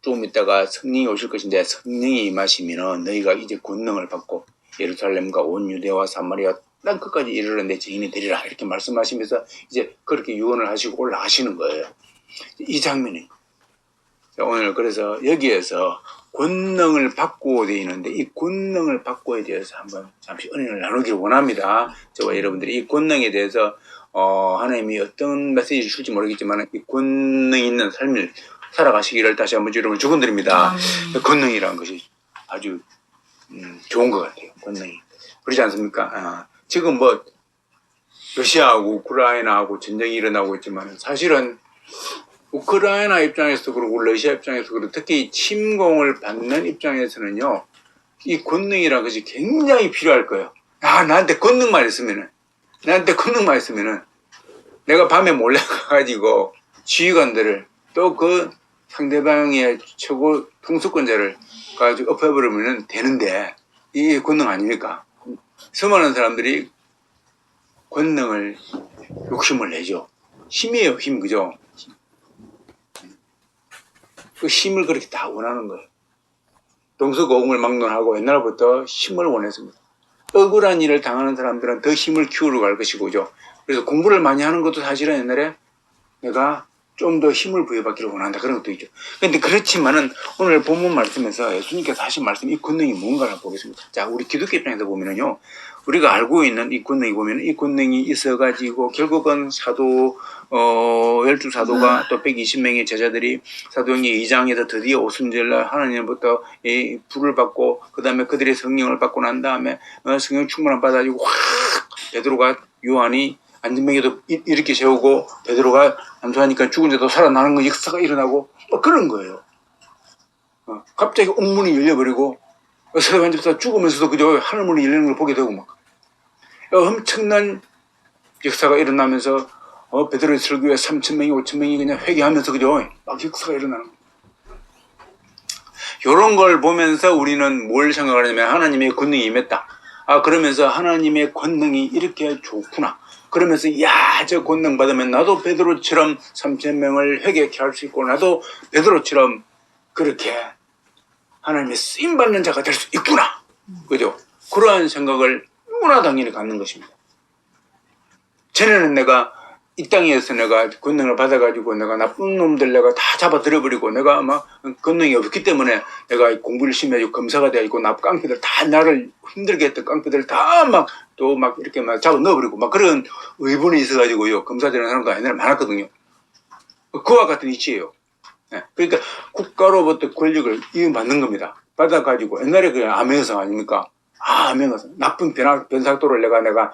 조금 있다가 성령이 오실 것인데 성령이 임하시면은 너희가 이제 권능을 받고 예루살렘과 온 유대와 사마리아 땅 끝까지 이르러 내 증인이 되리라 이렇게 말씀하시면서 이제 그렇게 유언을 하시고 올라가시는 거예요. 이 장면이 오늘 그래서 여기에서 권능을 받고 되어 있는데 이 권능을 받고에 대해서 한번 잠시 은혜를 나누기를 원합니다. 저와 여러분들이 이 권능에 대해서 하나님이 어떤 메시지를 줄지 모르겠지만 이 권능 있는 삶을 살아가시기를 다시 한번 여러분 축원드립니다. 권능이라는 것이 아주 좋은 것 같아요. 권능이 그렇지 않습니까? 지금 뭐 러시아하고 우크라이나하고 전쟁이 일어나고 있지만 사실은 우크라이나 입장에서도 그렇고 러시아 입장에서도 그렇고 특히 침공을 받는 입장에서는요 이 권능이라는 것이 굉장히 필요할 거예요. 나한테 권능만 있으면은 내가 밤에 몰래 가가지고 지휘관들을 또 그 상대방의 최고 통수권자를 가지고 엎어버리면 되는데 이게 권능 아닙니까? 수많은 사람들이 권능을 욕심을 내죠. 힘이에요, 힘, 그죠? 그 힘을 그렇게 다 원하는 거예요. 동서고금을 막론하고 옛날부터 힘을 원했습니다. 억울한 일을 당하는 사람들은 더 힘을 키우러 갈 것이고, 그죠? 그래서 공부를 많이 하는 것도 사실은 옛날에 내가 좀 더 힘을 부여받기를 원한다. 그런 것도 있죠. 근데 그렇지만은 오늘 본문 말씀에서 예수님께서 하신 말씀, 이 권능이 뭔가를 보겠습니다. 자, 우리 기독교 입장에서 보면은요, 우리가 알고 있는 이 권능이 보면 이 권능이 있어가지고 결국은 사도, 12사도가 또 120명의 제자들이 사도행전 2장에서 드디어 오순절날 하나님부터 이 불을 받고 그 다음에 그들의 성령을 받고 난 다음에 성령 충만을 받아가지고 확 베드로가 요한이 안전병에도 이렇게 세우고 베드로가 안수하니까 죽은 자도 살아나는 거 역사가 일어나고 그런 거예요. 갑자기 옥문이 열려버리고 세관 집사 죽으면서도 그저 하늘문이 열리는 걸 보게 되고 막 엄청난 역사가 일어나면서 베드로의 설교에 3,000명이 5,000명이 그냥 회개하면서 그저 막 역사가 일어나는 거예요. 이런 걸 보면서 우리는 뭘 생각하냐면 하나님의 권능이 임했다. 그러면서 하나님의 권능이 이렇게 좋구나. 그러면서 저 권능 받으면 나도 베드로처럼 3,000명을 회개케 할 수 있고 나도 베드로처럼 그렇게 하나님의 쓰임받는 자가 될 수 있구나. 그죠? 그러한 생각을 누구나 당연히 갖는 것입니다. 전에는 내가 이 땅에서 내가 권능을 받아가지고 내가 나쁜 놈들 내가 다 잡아들여버리고 내가 막 권능이 없기 때문에 내가 공부를 열심히 해가지고 검사가 되어있고 깡패들 다 나를 힘들게 했던 깡패들 다 막 또 막 이렇게 막 잡아 넣어버리고 막 그런 의분이 있어가지고요. 검사되는 사람도 옛날에 많았거든요. 그와 같은 이치예요. 그러니까 국가로부터 권력을 이용받는 겁니다. 받아가지고 옛날에 그 암행성 아닙니까? 암행성 나쁜 변사또를 내가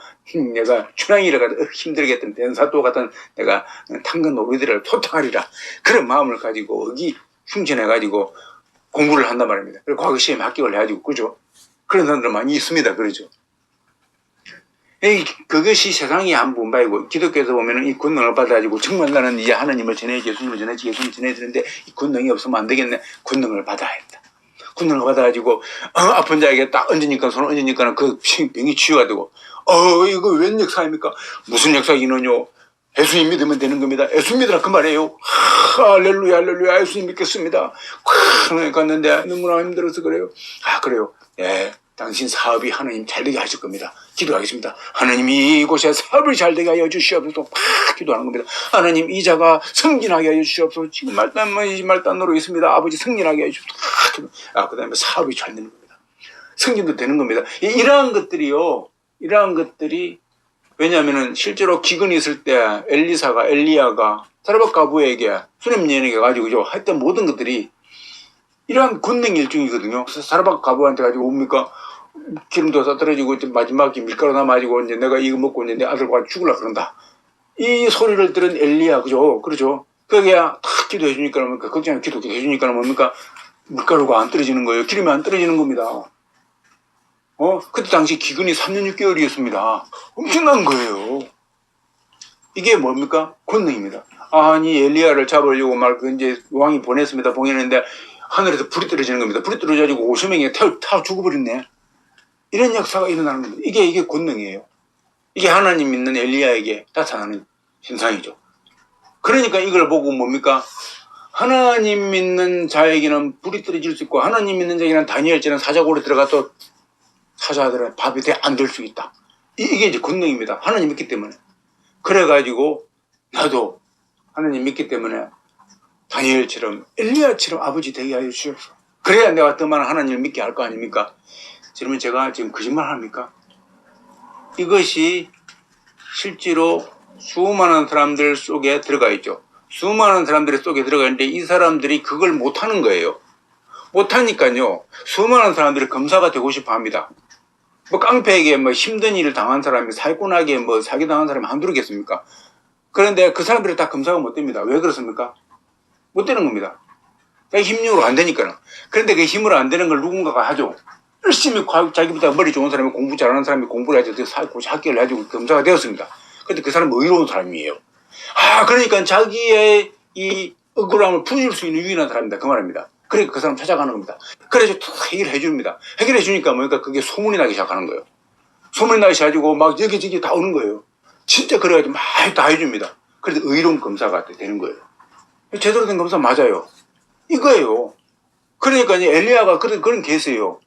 춘향이를 힘들게 했던 변사또 같은 내가 탕근 노비들을 토탕하리라 그런 마음을 가지고 여기 흉전해가지고 공부를 한단 말입니다. 그리고 과거 시험에 합격을 해가지고 그죠? 그런 사람들 많이 있습니다. 그러죠? 그것이 세상이 한 분바이고 기독교에서 보면은 이 권능을 받아가지고 정말 나는 이제 하나님을 전해야지 예수님을 전해야지 예수님을 전해야 되는데 이 권능이 없으면 안 되겠네. 권능을 받아야 한다. 권능을 받아가지고 아픈 자에게 딱 얹으니까 손을 얹으니까 그 병이 치유가 되고 이거 웬 역사입니까? 무슨 역사이는요? 예수님 믿으면 되는 겁니다. 예수 믿으라 그 말이에요. 할렐루야 할렐루야 예수님 믿겠습니다. 갔는데 너무나 힘들어서 그래요. 그래요. 당신 사업이 하나님 잘되게 하실 겁니다. 기도하겠습니다. 하나님이 이곳에 사업을 잘되게 하여 주시옵소서. 막 기도하는 겁니다. 하나님 이자가 승진하게 하여 주시옵소서. 지금 말단으로 있습니다. 아버지 승진하게 하여 주시옵소서. 그 다음에 사업이 잘 되는 겁니다. 승진도 되는 겁니다. 이러한 것들이 왜냐하면은 실제로 기근이 있을 때 엘리야가 사르밧 과부에게 수냄 여인에게 가지고 했던 모든 것들이 이러한 권능 일종이거든요. 사르밧 과부한테 가지고 뭡니까? 기름도 다 떨어지고 마지막에 밀가루 남아지고 이제 내가 이거 먹고 이제 내 아들과 죽으려 그런다. 이 소리를 들은 엘리야 그죠? 그렇죠? 그게 탁 기도해 주니까 뭡니까? 걱정하면 기도해 주니까 뭡니까? 밀가루가 안 떨어지는 거예요. 기름이 안 떨어지는 겁니다. 그때 당시 기근이 3년 6개월이었습니다. 엄청난 거예요. 이게 뭡니까? 권능입니다. 아니 엘리야를 잡으려고 막 이제 왕이 보냈습니다. 보냈는데 하늘에서 불이 떨어지는 겁니다. 불이 떨어져가지고 50명이 타 죽어버렸네. 이런 역사가 일어나는 겁니다. 이게 권능이에요. 이게 하나님 믿는 엘리야에게 나타나는 현상이죠. 그러니까 이걸 보고 뭡니까? 하나님 믿는 자에게는 불이 떨어질 수 있고 하나님 믿는 자에게는 다니엘처럼 사자굴에 들어가 또 사자들의 밥이 안 될 수 있다. 이게 이제 권능입니다. 하나님 믿기 때문에. 그래가지고 나도 하나님 믿기 때문에 다니엘처럼 엘리야처럼 아버지 되게 하여 주십시오. 그래야 내가 더 많은 하나님을 믿게 할 거 아닙니까? 그러면 제가 지금 거짓말 합니까? 이것이 실제로 수많은 사람들 속에 들어가 있죠. 수많은 사람들 속에 들어가 있는데 이 사람들이 그걸 못하는 거예요. 못하니까요. 수많은 사람들이 검사가 되고 싶어 합니다. 뭐 깡패에게 뭐 힘든 일을 당한 사람이 사기꾼에게 뭐 사기당한 사람이 한둘이겠습니까? 그런데 그 사람들이 다 검사가 못 됩니다. 왜 그렇습니까? 못 되는 겁니다. 힘으로 안 되니까는. 그런데 그 힘으로 안 되는 걸 누군가가 하죠. 열심히 자기보다 머리 좋은 사람이 공부 잘하는 사람이 공부를 해서 학교를 해가지고 검사가 되었습니다. 근데 그 사람은 의로운 사람이에요. 그러니까 자기의 이 억울함을 풀어줄 수 있는 유일한 사람입니다. 그 말입니다. 그러니까 그 사람 찾아가는 겁니다. 그래서 해결해 줍니다. 해결해 주니까 뭐니까 그게 소문이 나기 시작하는 거예요. 소문이 나기 시작하고 막 여기저기 다 오는 거예요. 진짜 그래가지고 막 다 해줍니다. 그래서 의로운 검사가 되는 거예요. 제대로 된 검사 맞아요. 이거예요. 그러니까 엘리야가 그런 케이스예요.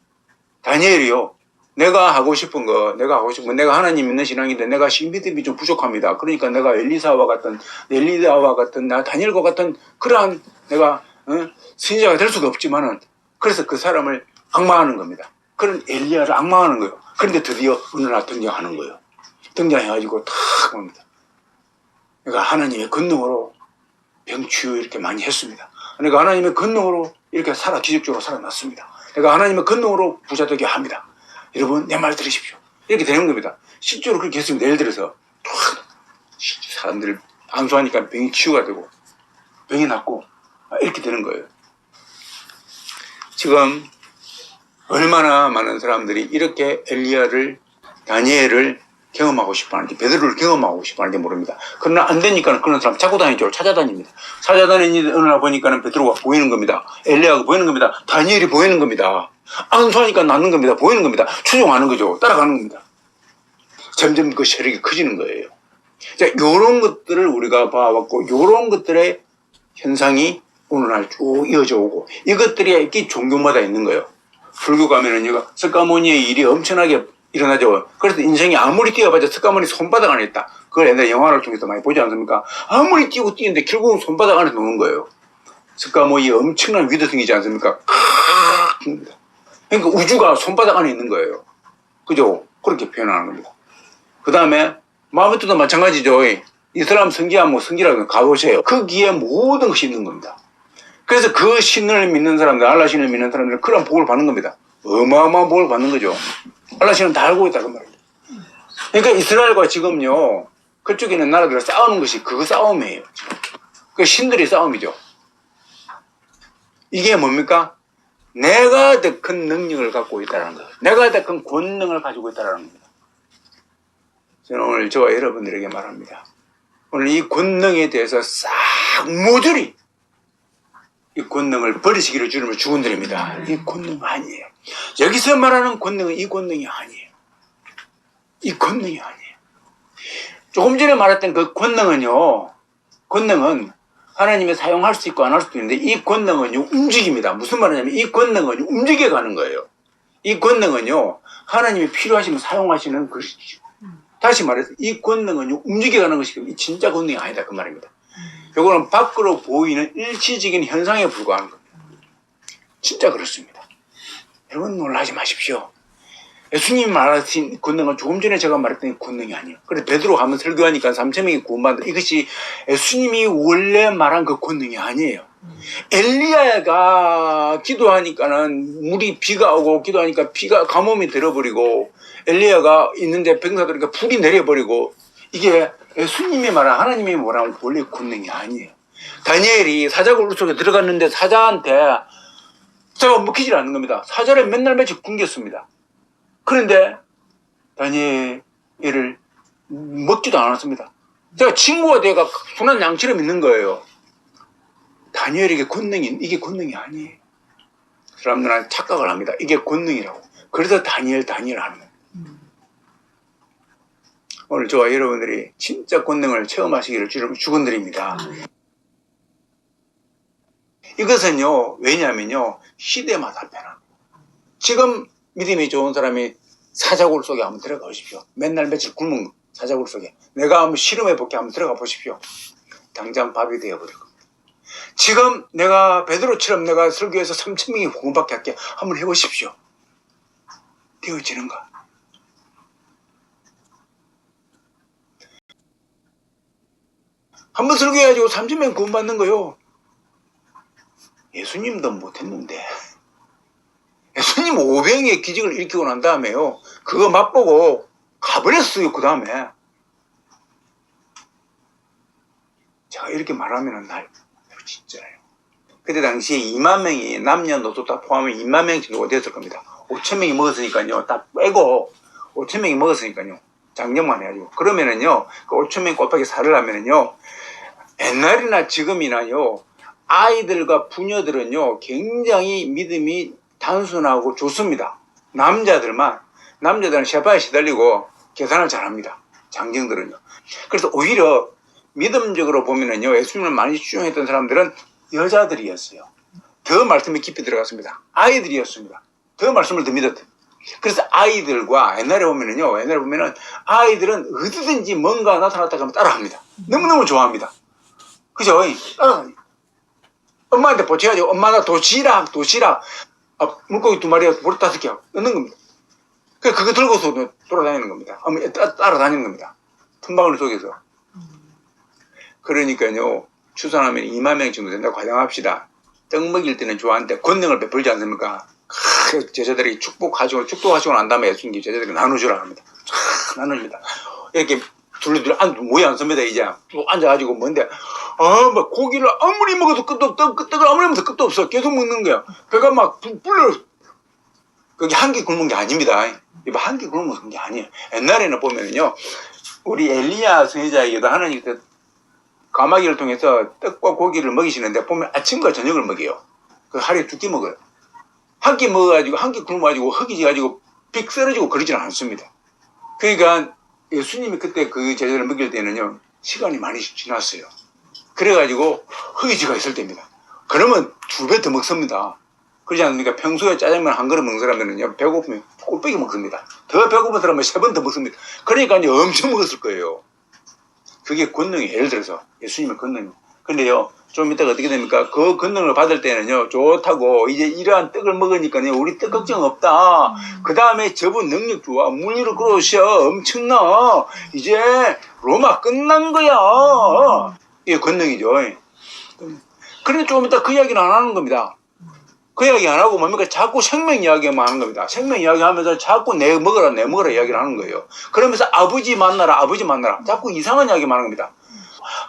다니엘이요. 내가 하고 싶은 거, 내가 하나님 믿는 신앙인데 내가 믿음이 좀 부족합니다. 그러니까 내가 엘리야와 같은, 나 다니엘과 같은 그러한 내가 선지자가 될 수가 없지만은 그래서 그 사람을 악마하는 겁니다. 그런 엘리야를 악마하는 거예요. 그런데 드디어 어느 날 등장하는 거예요. 등장해가지고 탁 옵니다. 그러니까 하나님의 권능으로 병치유 이렇게 많이 했습니다. 그러니까 하나님의 권능으로 이렇게 기적적으로 살아났습니다. 그러니까 하나님의 권능으로 부자 되게 합니다. 여러분 내 말 들으십시오. 이렇게 되는 겁니다. 실제로 그렇게 했습니다. 예를 들어서 사람들 안수하니까 병이 치유가 되고 병이 낫고 이렇게 되는 거예요. 지금 얼마나 많은 사람들이 이렇게 엘리야를 다니엘을 경험하고 싶어하는지 베드로를 경험하고 싶어하는지 모릅니다. 그러나 안 되니까 그런 사람 자꾸 다니죠. 찾아다닙니다. 찾아다니는 어느 날 보니까 베드로가 보이는 겁니다. 엘리야가 보이는 겁니다. 다니엘이 보이는 겁니다. 안수하니까 낫는 겁니다. 보이는 겁니다. 추종하는 거죠. 따라가는 겁니다. 점점 그 세력이 커지는 거예요. 자, 요런 것들을 우리가 봐왔고 요런 것들의 현상이 오늘날 쭉 이어져 오고 이것들이 이렇게 종교마다 있는 거예요. 불교 가면은 석가모니의 일이 엄청나게 일어나죠. 그래서 인생이 아무리 뛰어봐도 석가모니 손바닥 안에 있다. 그걸 옛날에 영화를 통해서 많이 보지 않습니까? 아무리 뛰고 뛰는데 결국은 손바닥 안에 노는 거예요. 석가모니의 엄청난 위대성이지 않습니까? 그러니까 우주가 손바닥 안에 있는 거예요. 그죠? 그렇게 표현하는 겁니다. 그 다음에 마음에도 마찬가지죠. 이슬람 성지야 성지라고 가보세요. 거기에 모든 것이 있는 겁니다. 그래서 그 신을 믿는 사람들, 알라 신을 믿는 사람들은 그런 복을 받는 겁니다. 어마어마한 복을 받는 거죠. 알라 신은 다 알고 있다 그 말이에요. 그러니까 이스라엘과 지금요 그쪽에 있는 나라들과 싸우는 것이 그 싸움이에요. 그 신들의 싸움이죠. 이게 뭡니까? 내가 더 큰 능력을 갖고 있다는 거예요. 내가 더 큰 권능을 가지고 있다는 겁니다. 저는 오늘 저와 여러분들에게 말합니다. 오늘 이 권능에 대해서 싹 모조리 이 권능을 버리시기를 주님을 축원드립니다. 이 권능 아니에요. 여기서 말하는 권능은 이 권능이 아니에요. 이 권능이 아니에요. 조금 전에 말했던 그 권능은요. 권능은 하나님이 사용할 수 있고 안 할 수도 있는데 이 권능은요 움직입니다. 무슨 말이냐면 이 권능은 움직여가는 거예요. 이 권능은요 하나님이 필요하시면 사용하시는 것이죠. 다시 말해서 이 권능은 움직여가는 것이 진짜 권능이 아니다 그 말입니다. 이거는 밖으로 보이는 일시적인 현상에 불과한 겁니다. 진짜 그렇습니다. 여러분 놀라지 마십시오. 예수님이 말하신 권능은 조금 전에 제가 말했던 권능이 아니에요. 그래서 베드로가 한번 설교하니까 3,000명이 구원받는다. 이것이 예수님이 원래 말한 그 권능이 아니에요. 엘리야가 기도하니까는 물이 비가 오고 기도하니까 비가 가뭄이 들어버리고 엘리야가 있는데 병사들이니까 불이 내려버리고 이게 예수님이 말한 하나님이 뭐라는 원래 권능이 아니에요. 다니엘이 사자굴 속에 들어갔는데 사자한테 사자가 먹히질 않는 겁니다. 사자를 맨날 며칠 굶겼습니다. 그런데 다니엘을 먹지도 않았습니다. 제가 친구가 돼가 순한 양치를 믿는 거예요. 다니엘에게 이게 권능이 아니에요. 사람들은 착각을 합니다. 이게 권능이라고. 그래서 다니엘 하는 거예요. 오늘 저와 여러분들이 진짜 권능을 체험하시기를 주님을 축원드립니다. 이것은요, 왜냐면요, 시대마다 변합니다. 지금 믿음이 좋은 사람이 사자굴 속에 한번 들어가 보십시오. 맨날 며칠 굶은 사자굴 속에. 내가 한번 실험해볼게 한번 들어가 보십시오. 당장 밥이 되어버릴 겁니다. 지금 내가 베드로처럼 내가 설교해서 3,000명이 구원받게 할게. 한번 해보십시오. 되어지는가? 한번 설교해가지고 3,000명 구원받는 거요. 예수님도 못했는데. 예수님 500의 기적을 일으키고 난 다음에요. 그거 맛보고 가버렸어요. 그 다음에. 제가 이렇게 말하면 날 진짜예요. 그때 당시에 2만 명이 남녀노소 다 포함해 2만 명 정도가 됐을 겁니다. 5천 명이 먹었으니까요. 다 빼고 5천 명이 먹었으니까요. 장정만 해가지고. 그러면은요. 그 5천 명 곱하기 4를 하면은요. 옛날이나 지금이나요. 아이들과 부녀들은요. 굉장히 믿음이 단순하고 좋습니다. 남자들은 셰파에 시달리고 계산을 잘합니다. 장정들은요. 그래서 오히려 믿음적으로 보면은요, 예수님을 많이 추종했던 사람들은 여자들이었어요. 더 말씀이 깊이 들어갔습니다. 아이들이었습니다. 더 말씀을 더 믿었대요. 그래서 아이들과 옛날에 보면은 아이들은 어디든지 뭔가 나타났다 하면 따라합니다. 너무너무 좋아합니다. 그죠? 엄마한테 보채가지고 엄마 나 도시락 물고기 2마리가 보리 5개 넣는 겁니다. 그거 들고서 돌아다니는 겁니다. 따라다니는 겁니다. 틈바구니 속에서. 그러니까요, 추산하면 2만 명 정도 된다고 가정합시다. 떡 먹일 때는 좋아하는데 권능을 베풀지 않습니까? 제자들이 축복하시고 난 다음에 예수님께 제자들이 나누주라 합니다. 나눕니다. 이렇게 둘둘 모이 앉습니다. 이제 쭉 앉아가지고 뭔데 막 고기를 아무리 먹어도 끝도 없다. 떡을 아무리 먹어도 끝도 없어. 계속 먹는 거야. 배가 막 불러. 그게 한 끼 굶은 게 아닙니다. 이거 한 끼 굶은 게 아니에요. 옛날에는 보면은요, 우리 엘리야 선지자에게도 하나님께서 까마귀를 통해서 떡과 고기를 먹이시는데 보면 아침과 저녁을 먹여요. 그 하루에 2끼 먹어요. 한 끼 먹어가지고 한 끼 굶어가지고 허기져가지고 빅 쓰러지고 그러지는 않습니다. 그러니까 예수님이 그때 그 제자를 먹일 때는요, 시간이 많이 지났어요. 그래가지고 허기지가 있을 때입니다. 그러면 2배 더 먹습니다. 그러지 않습니까? 평소에 짜장면 한 그릇 먹는 사람들은요, 배고프면 꼴빼기 먹습니다. 더 배고픈 사람은 3번 더 먹습니다. 그러니까 이제 엄청 먹었을 거예요. 그게 권능이, 예를 들어서 예수님의 권능이. 근데요, 좀 이따가 어떻게 됩니까? 그 권능을 받을 때는요, 좋다고 이제 이러한 떡을 먹으니까요, 우리 떡 걱정 없다. 그 다음에 저분 능력 좋아. 물리로 끌어오셔. 엄청나. 이제 로마 끝난 거야. 이게 권능이죠. 그런데 좀 이따 그 이야기는 안 하는 겁니다. 그 이야기 안 하고 뭡니까? 자꾸 생명 이야기만 하는 겁니다. 생명 이야기 하면서 자꾸 내 먹어라 이야기를 하는 거예요. 그러면서 아버지 만나라. 자꾸 이상한 이야기만 하는 겁니다.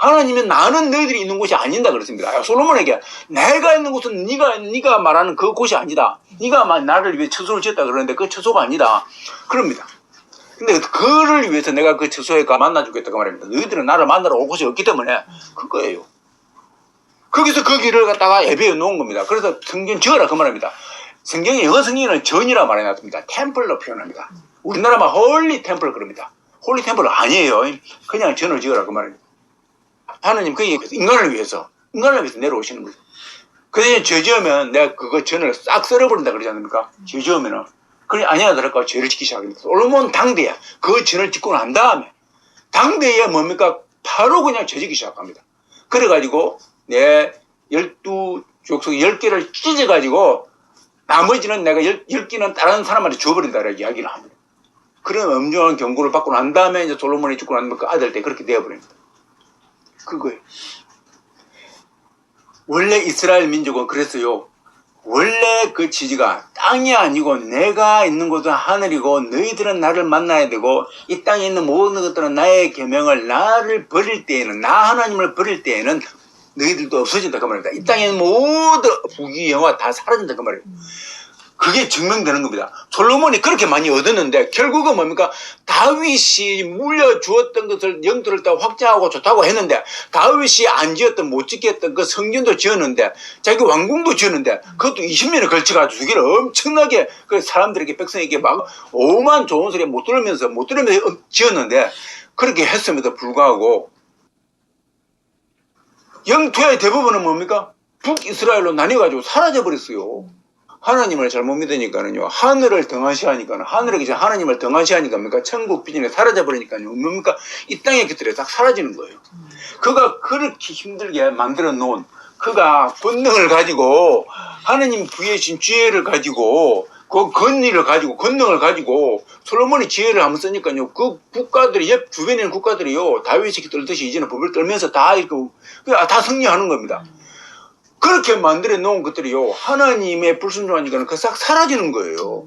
하나님은 나는 너희들이 있는 곳이 아닌다 그랬습니다. 솔로몬에게 내가 있는 곳은 네가 말하는 그 곳이 아니다. 네가 나를 위해 처소를 지었다 그러는데 그 처소가 아니다. 그럽니다. 근데 그를 위해서 내가 그 처소에 만나주겠다 그 말입니다. 너희들은 나를 만나러 올 곳이 없기 때문에 그거예요. 거기서 그 길을 갖다가 예배해 놓은 겁니다. 그래서 성경 지어라 그 말입니다. 성경의 영어 성경에는 전이라 말해놨습니다. 템플로 표현합니다. 우리나라만 홀리 템플 그럽니다. 홀리 템플 아니에요. 그냥 전을 지어라 그 말입니다. 하나님 그게 인간을 위해서 내려오시는 거죠. 그 대신 죄 지으면 내가 그거 전을 싹 썰어버린다 그러지 않습니까? 죄 지으면은. 그래 아니야 그럴까 죄를 짓기 시작합니다. 솔로몬 당대야 그 전을 짓고 난 다음에 당대에 뭡니까? 바로 그냥 죄 짓기 시작합니다. 그래가지고 내 12족속 10개를 찢어가지고 나머지는 내가 10개는 다른 사람한테 줘버린다라고 이야기를 합니다. 그런 엄중한 경고를 받고 난 다음에 이제 솔로몬이 죽고 나면 그 아들 때 그렇게 되어버립니다. 그거예요. 원래 이스라엘 민족은 그랬어요. 원래 그 지지가 땅이 아니고 내가 있는 곳은 하늘이고 너희들은 나를 만나야 되고 이 땅에 있는 모든 것들은 나의 계명을 나를 버릴 때에는 나 하나님을 버릴 때에는 너희들도 없어진다 그 말입니다. 이 땅에 있는 모든 부귀영화 다 사라진다 그 말이에요. 그게 증명되는 겁니다. 솔로몬이 그렇게 많이 얻었는데 결국은 뭡니까? 다윗이 물려주었던 것을 영토를 다 확장하고 좋다고 했는데 다윗이 안 지었던 못 짓게 했던 그 성전도 지었는데 자기 왕궁도 지었는데 그것도 20년에 걸쳐가지고 주기를 엄청나게 그 사람들에게 백성에게 막 오만 좋은 소리 못 들으면서 지었는데 그렇게 했음에도 불구하고 영토의 대부분은 뭡니까? 북이스라엘로 나뉘어가지고 사라져버렸어요. 하나님을 잘못 믿으니까는요, 하늘을 등한시하니까는, 하늘에 계신 하나님을 등한시하니까 뭡니까? 천국 비전에 사라져버리니까요, 뭡니까? 이 땅의 것들이 딱 사라지는 거예요. 그가 그렇게 힘들게 만들어 놓은, 그가 권능을 가지고, 하나님 부여신 지혜를 가지고, 그 권위를 가지고, 권능을 가지고, 솔로몬이 지혜를 한번 쓰니까요, 그 국가들이, 옆 주변에 있는 국가들이요, 다윗이 떨듯이 이제는 법을 떨면서 다 이렇게, 다 승리하는 겁니다. 그렇게 만들어 놓은 것들이요, 하나님의 불순종하니까 그 싹 사라지는 거예요.